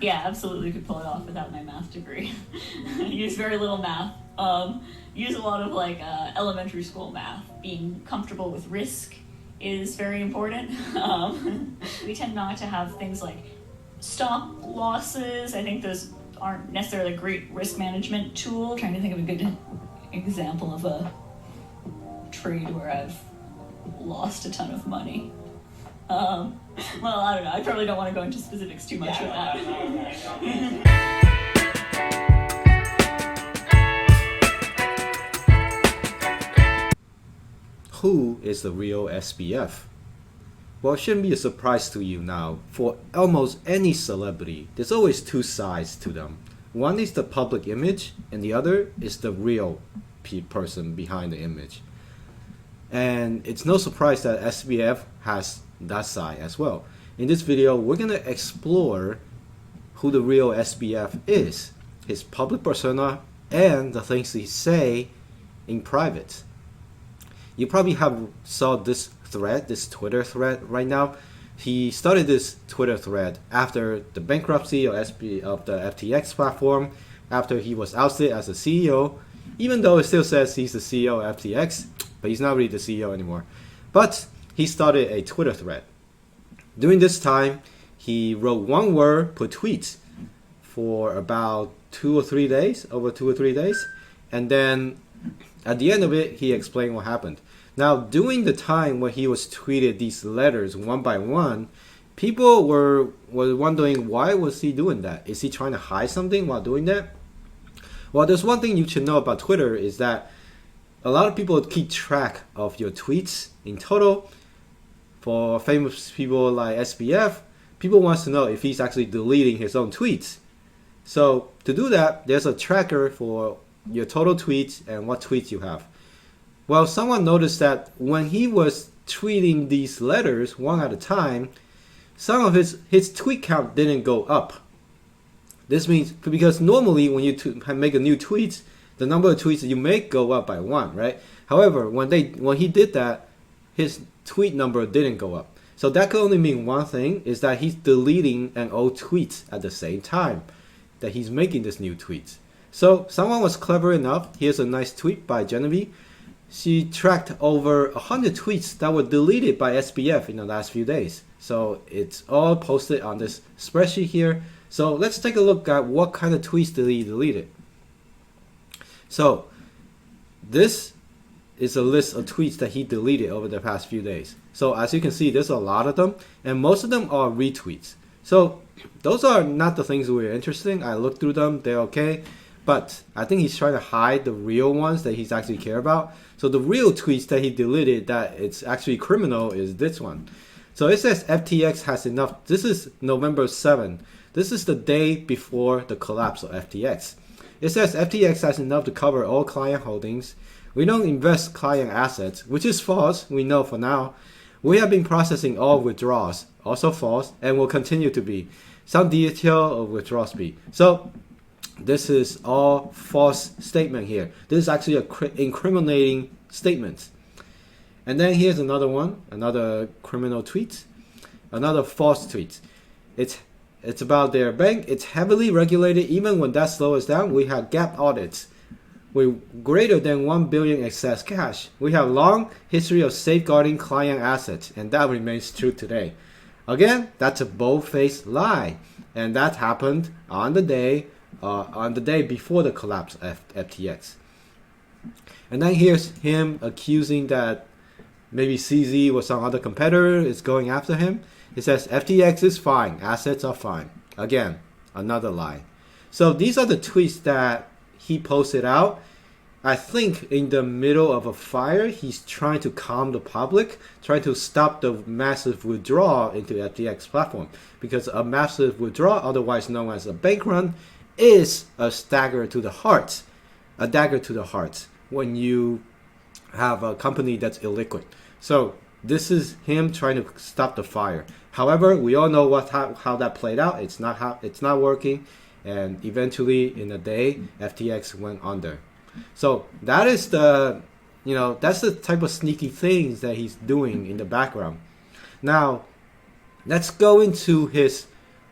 Yeah, absolutely could pull it off without my math degree. Use very little math. Use a lot of elementary school math. Being comfortable with risk is very important. We tend not to have things like stop losses. I think those aren't necessarily a great risk management tool. Trying to think of a good example of a trade where I've lost a ton of money. Well, I don't know. I probably don't want to go into specifics too much with that. Who is the real SBF? Well, it shouldn't be a surprise to you now. For almost any celebrity, there's always two sides to them. One is the public image, and the other is the real person behind the image. And it's no surprise that SBF has that side as well. In this video, we're going to explore who the real SBF is, his public persona, and the things he say in private. You probably have saw this thread, this Twitter thread right now. He started this Twitter thread after the bankruptcy of the FTX platform, after he was ousted as a CEO, even though it still says he's the CEO of FTX, but he's not really the CEO anymore. But he started a Twitter thread. During this time, he wrote one word per tweet for about 2 or 3 days, over 2 or 3 days. And then at the end of it, he explained what happened. Now, during the time when he was tweeted these letters one by one, people were wondering, why was he doing that? Is he trying to hide something while doing that? Well, there's one thing you should know about Twitter is that a lot of people keep track of your tweets in total. For famous people like SBF, people want to know if he's actually deleting his own tweets. So to do that, there's a tracker for your total tweets and what tweets you have. Well, someone noticed that when he was tweeting these letters one at a time, some of his tweet count didn't go up. This means, because normally when you make a new tweet, the number of tweets that you make go up by 1, right? However, when he did that, his tweet number didn't go up. So that could only mean one thing, is that he's deleting an old tweet at the same time that he's making this new tweet. So someone was clever enough. Here's a nice tweet by Genevieve. She tracked over 100 tweets that were deleted by SBF in the last few days. So it's all posted on this spreadsheet here. So let's take a look at what kind of tweets did he deleted. So this is a list of tweets that he deleted over the past few days. So as you can see, there's a lot of them, and most of them are retweets. So those are not the things we're interested in. I looked through them, they're okay. But I think he's trying to hide the real ones that he's actually care about. So the real tweets that he deleted that it's actually criminal is this one. So it says FTX has enough. This is November 7th. This is the day before the collapse of FTX. It says FTX has enough to cover all client holdings. We don't invest client assets, which is false, we know for now. We have been processing all withdrawals, also false, and will continue to be. Some detail of withdrawal speed. So this is all false statement here. This is actually incriminating statement. And then here's another one, another criminal tweet, another false tweet. It's about their bank. It's heavily regulated. Even when that slows down, we have gap audits with greater than 1 billion excess cash. We have long history of safeguarding client assets, and that remains true today. Again, that's a bold-faced lie, and that happened on the day before the collapse of FTX. And then here's him accusing that maybe CZ or some other competitor is going after him. It says FTX is fine, assets are fine. Again, another lie. So these are the tweets that he posted out. I think in the middle of a fire, he's trying to calm the public, trying to stop the massive withdrawal into FTX platform. Because a massive withdrawal, otherwise known as a bank run, is a dagger to the heart. A dagger to the heart when you have a company that's illiquid. So this is him trying to stop the fire. However, we all know how that played out. It's not working, and eventually in a day, FTX went under. So that is that's the type of sneaky things that he's doing in the background. Now, let's go into his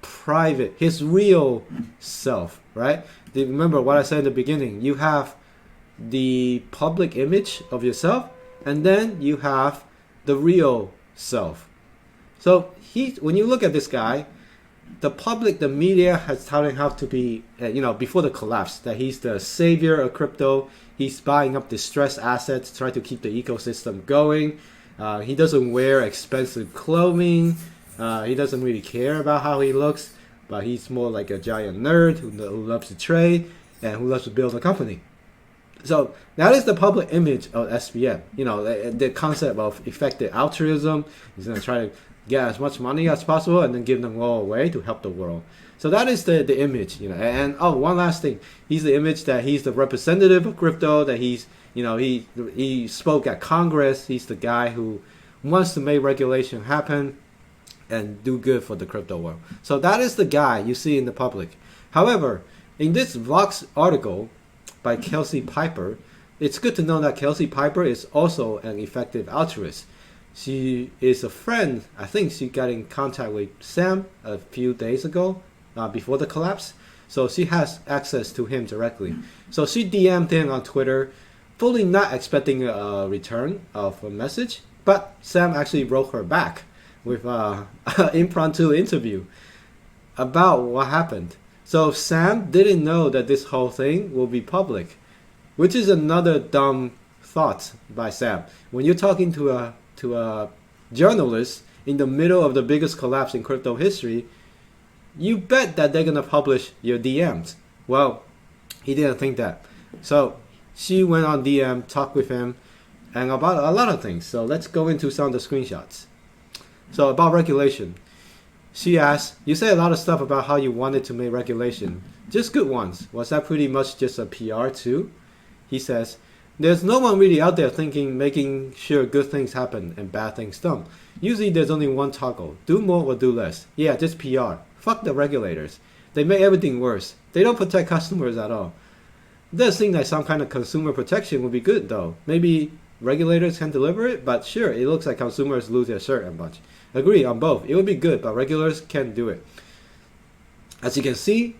private, his real self, right? Remember what I said in the beginning. You have the public image of yourself, and then you have the real self. So when you look at this guy, the public, the media has telling him how to be, before the collapse, that he's the savior of crypto. He's buying up distressed assets, trying to keep the ecosystem going. He doesn't wear expensive clothing. He doesn't really care about how he looks, but he's more like a giant nerd who loves to trade and who loves to build a company. So that is the public image of SBF. The concept of effective altruism. He's going to try to get as much money as possible and then give them all away to help the world. So that is the image. And one last thing. He's the image that he's the representative of crypto, that he's, he spoke at Congress. He's the guy who wants to make regulation happen and do good for the crypto world. So that is the guy you see in the public. However, in this Vox article by Kelsey Piper, it's good to know that Kelsey Piper is also an effective altruist. She is a friend. I think she got in contact with Sam a few days ago, before the collapse. So she has access to him directly. So she DM'd him on Twitter, fully not expecting a return of a message. But Sam actually wrote her back with an impromptu interview about what happened. So Sam didn't know that this whole thing will be public, which is another dumb thought by Sam. When you're talking to a journalist in the middle of the biggest collapse in crypto history, you bet that they're gonna publish your DMs. Well, he didn't think that. So she went on DM, talked with him, and about a lot of things. So let's go into some of the screenshots. So about regulation. She asked, you say a lot of stuff about how you wanted to make regulation. Just good ones. Was that pretty much just a PR too? He says, there's no one really out there making sure good things happen and bad things don't. Usually there's only one toggle. Do more or do less. Yeah, just PR. Fuck the regulators. They make everything worse. They don't protect customers at all. It does seem like some kind of consumer protection would be good though. Maybe regulators can deliver it, but sure, it looks like consumers lose their shirt a bunch. Agree on both. It would be good, but regulators can't do it. As you can see,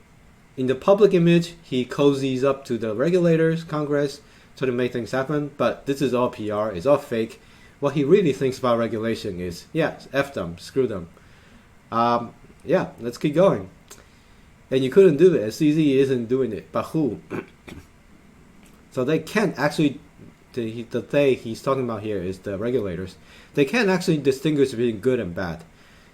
in the public image, he cozies up to the regulators, Congress, to make things happen, but this is all PR, it's all fake. What he really thinks about regulation is, yeah, F them, screw them. Yeah, let's keep going. And you couldn't do it, CZ isn't doing it, but who? So they can't actually, the they he's talking about here is the regulators. They can't actually distinguish between good and bad.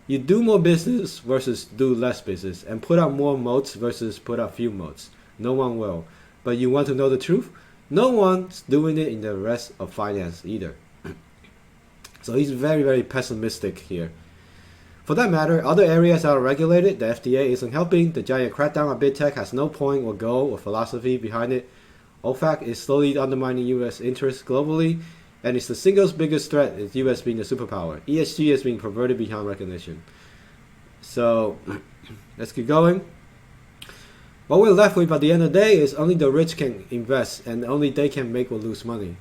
You do more business versus do less business, and put out more moats versus put out few moats. No one will. But you want to know the truth? No one's doing it in the rest of finance either. So he's very, very pessimistic here. For that matter, other areas that are regulated, the FDA isn't helping. The giant crackdown on big tech has no point or goal or philosophy behind it. OFAC is slowly undermining U.S. interests globally, and it's the single biggest threat is U.S. being the superpower. ESG is being perverted beyond recognition. So, let's keep going. What we're left with at the end of the day is only the rich can invest, and only they can make or lose money.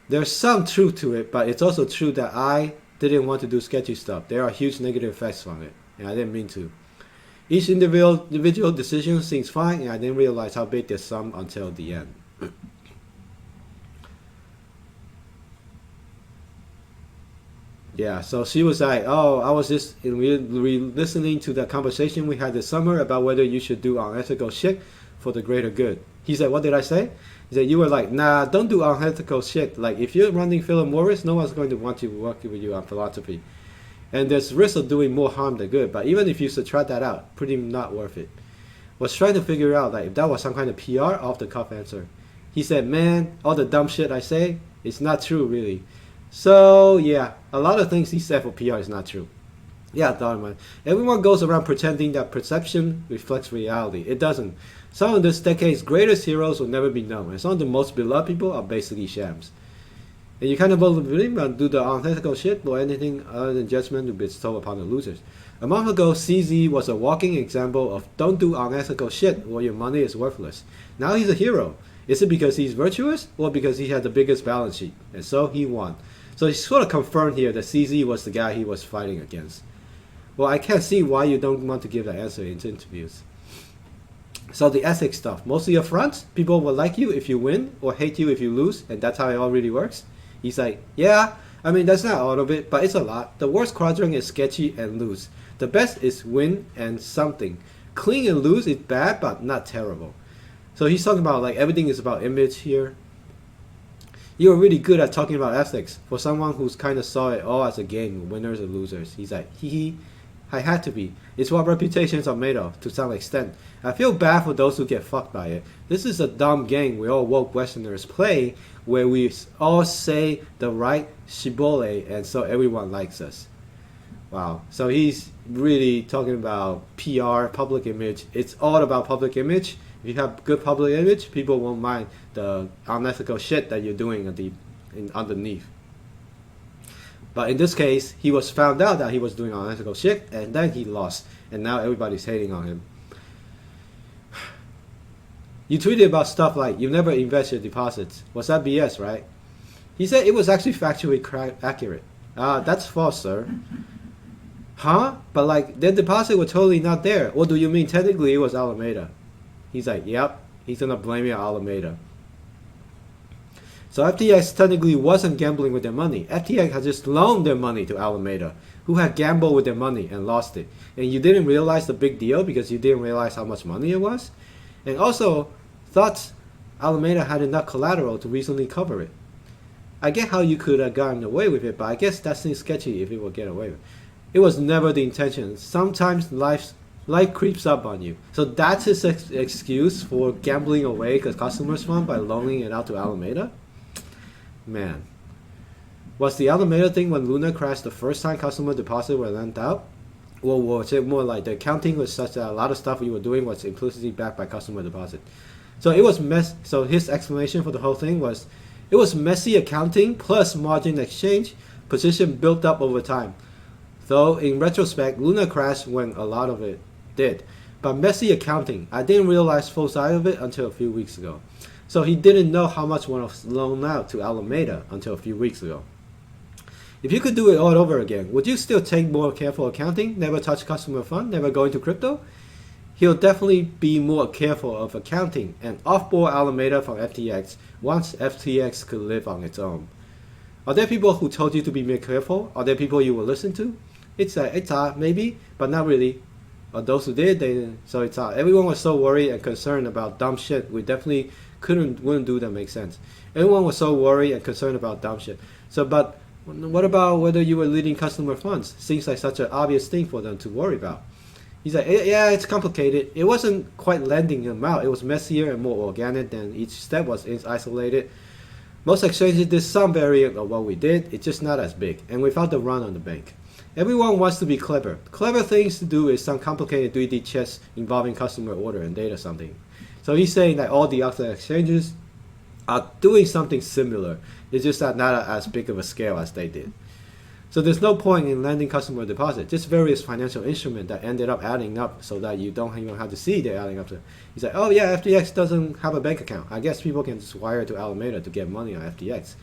There's some truth to it, but it's also true that I didn't want to do sketchy stuff. There are huge negative effects from it, and I didn't mean to. Each individual decision seems fine, and I didn't realize how big the sum until the end. Yeah, so she was like, oh, I was just listening to the conversation we had this summer about whether you should do unethical shit for the greater good. He said, what did I say? He said, you were like, nah, don't do unethical shit. Like, if you're running Philip Morris, no one's going to want to work with you on philosophy. And there's risk of doing more harm than good. But even if you subtract that out, pretty not worth it. Was trying to figure out like if that was some kind of PR off the cuff answer. He said, man, all the dumb shit I say, it's not true really. So yeah, a lot of things he said for PR is not true. Yeah, darn man. Everyone goes around pretending that perception reflects reality. It doesn't. Some of this decade's greatest heroes will never be known, and some of the most beloved people are basically shams. And you kind of believe and do the unethical shit or anything other than judgment to be bestowed upon the losers. A month ago, CZ was a walking example of don't do unethical shit or your money is worthless. Now he's a hero. Is it because he's virtuous or because he had the biggest balance sheet? And so he won. So he sort of confirmed here that CZ was the guy he was fighting against. Well, I can't see why you don't want to give that answer in interviews. So the ethics stuff, mostly upfront. People will like you if you win or hate you if you lose, and that's how it all really works. He's like, yeah, I mean, that's not all of it, but it's a lot. The worst quadrant is sketchy and lose. The best is win and something. Clean and lose is bad, but not terrible. So he's talking about like everything is about image here. You're really good at talking about ethics for someone who's kind of saw it all as a game, winners and losers. He's like, hee. I had to be. It's what reputations are made of, to some extent. I feel bad for those who get fucked by it. This is a dumb game we all woke Westerners play, where we all say the right shibboleth, and so everyone likes us. Wow. So he's really talking about PR, public image. It's all about public image. If you have good public image, people won't mind the unethical shit that you're doing underneath. But in this case, he was found out that he was doing unethical shit, and then he lost, and now everybody's hating on him. You tweeted about stuff like, you never invest your deposits. Was that BS, right? He said it was actually factually accurate. That's false, sir. Huh? But like, their deposit was totally not there. What do you mean? Technically, it was Alameda. He's like, yep. He's gonna blame it on Alameda. So FTX technically wasn't gambling with their money. FTX had just loaned their money to Alameda, who had gambled with their money and lost it. And you didn't realize the big deal because you didn't realize how much money it was. And also thought Alameda had enough collateral to reasonably cover it. I get how you could have gotten away with it, but I guess that seems sketchy if it would get away with it. It was never the intention. Sometimes life creeps up on you. So that's his excuse for gambling away customers' fund by loaning it out to Alameda? Man. Was the Alameda thing when Luna crashed the first time customer deposit were lent out? Or was it more like the accounting was such that a lot of stuff we were doing was implicitly backed by customer deposit? So it was so his explanation for the whole thing was, it was messy accounting plus margin exchange position built up over time. Though in retrospect, Luna crashed when a lot of it did. But messy accounting, I didn't realize full side of it until a few weeks ago. So he didn't know how much was loaned out to Alameda until a few weeks ago. If you could do it all over again, would you still take more careful accounting, never touch customer fund, never go into crypto? He'll definitely be more careful of accounting and offboard Alameda from FTX once FTX could live on its own. Are there people who told you to be more careful? Are there people you will listen to? It's maybe, but not really. Or those who did, they didn't. So it's everyone was so worried and concerned about dumb shit. We definitely wouldn't do that make sense. Everyone was so worried and concerned about dumb shit. So, but what about whether you were leading customer funds? Seems like such an obvious thing for them to worry about. He's like, yeah, it's complicated. It wasn't quite lending them out. It was messier and more organic than each step was isolated. Most exchanges did some variant of what we did. It's just not as big. And without the run on the bank. Everyone wants to be clever. Clever things to do is some complicated 3D chess involving customer order and data something. So he's saying that all the other exchanges are doing something similar. It's just that not as big of a scale as they did. So there's no point in lending customer deposit, just various financial instruments that ended up adding up so that you don't even have to see they're adding up to. He's like, oh yeah, FTX doesn't have a bank account. I guess people can just wire to Alameda to get money on FTX.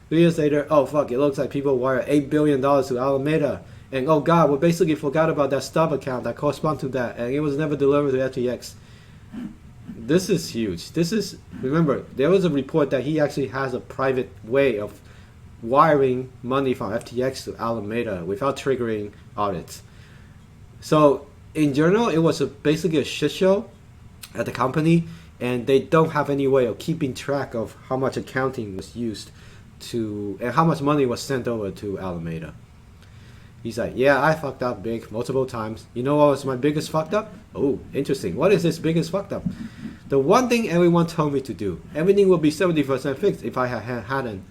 3 years later, oh fuck, it looks like people wire $8 billion to Alameda. And oh god, we basically forgot about that stub account that corresponded to that, and it was never delivered to FTX. This is huge. Remember, there was a report that he actually has a private way of wiring money from FTX to Alameda without triggering audits. So in general, it was basically a shit show at the company, and they don't have any way of keeping track of how much accounting was used and how much money was sent over to Alameda. He's like, yeah, I fucked up big multiple times. You know what was my biggest fucked up? Oh, interesting. What is this biggest fucked up? The one thing everyone told me to do. Everything will be 70% fixed if I hadn't.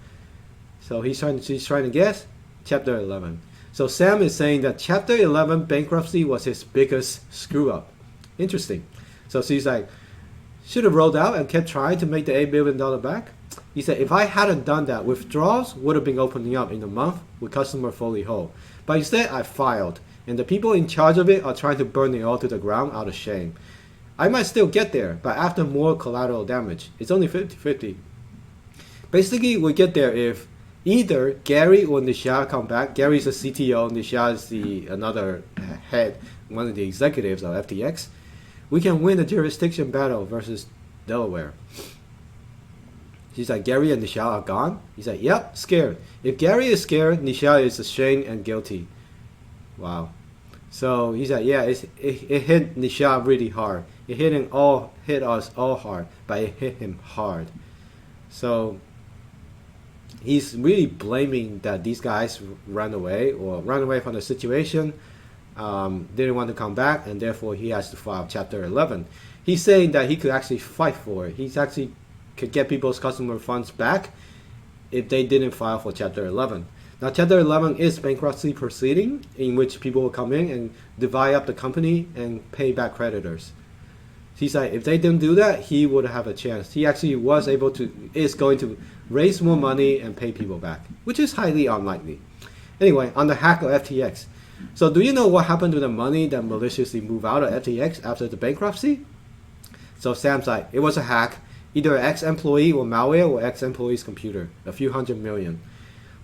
So he's trying to guess. Chapter 11. So Sam is saying that Chapter 11 bankruptcy was his biggest screw up. Interesting. So she's like, should have rolled out and kept trying to make the $8 billion back. He said, if I hadn't done that, withdrawals would have been opening up in a month with customer fully whole. But instead, I filed, and the people in charge of it are trying to burn it all to the ground out of shame. I might still get there, but after more collateral damage. It's only 50-50. Basically, we get there if Either Gary or Nishad come back. Gary's the CTO, Nishad is another head, one of the executives of FTX. We can win the jurisdiction battle versus Delaware. He's like, Gary and Nishad are gone? He's like, yep, scared. If Gary is scared, Nishad is ashamed and guilty. Wow. So he's like, yeah, it hit Nishad really hard. It hit us all hard, but it hit him hard. So he's really blaming that these guys ran away from the situation, didn't want to come back, and therefore he has to file Chapter 11. He's saying that he could actually fight for it. He's actually could get people's customer funds back if they didn't file for Chapter 11. Now, Chapter 11 is bankruptcy proceeding in which people will come in and divide up the company and pay back creditors. He's like, if they didn't do that, he would have a chance. He actually is going to raise more money and pay people back, which is highly unlikely. Anyway, on the hack of FTX. So do you know what happened to the money that maliciously moved out of FTX after the bankruptcy? So Sam's like, it was a hack, either an ex-employee or malware or ex-employee's computer, a few $100 million.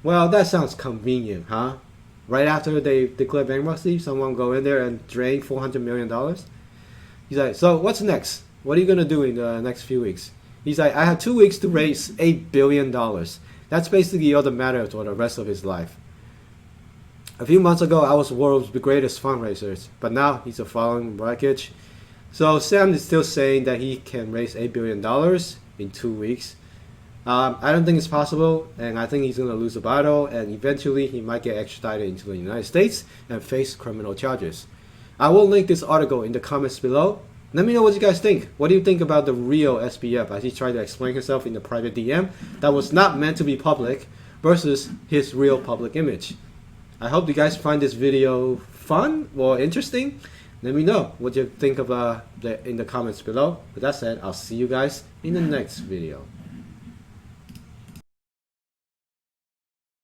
Well, that sounds convenient, huh? Right after they declare bankruptcy, someone go in there and drain $400 million? He's like, so what's next? What are you going to do in the next few weeks? He's like, I have 2 weeks to raise $8 billion. That's basically all that matters for the rest of his life. A few months ago, I was the world's greatest fundraiser, but now he's a fallen wreckage. So Sam is still saying that he can raise $8 billion in 2 weeks. I don't think it's possible, and I think he's going to lose the battle, and eventually he might get extradited into the United States and face criminal charges. I will link this article in the comments below. Let me know what you guys think. What do you think about the real SBF as he tried to explain himself in the private DM that was not meant to be public versus his real public image? I hope you guys find this video fun or interesting. Let me know what you think of in the comments below. With that said, I'll see you guys in the next video.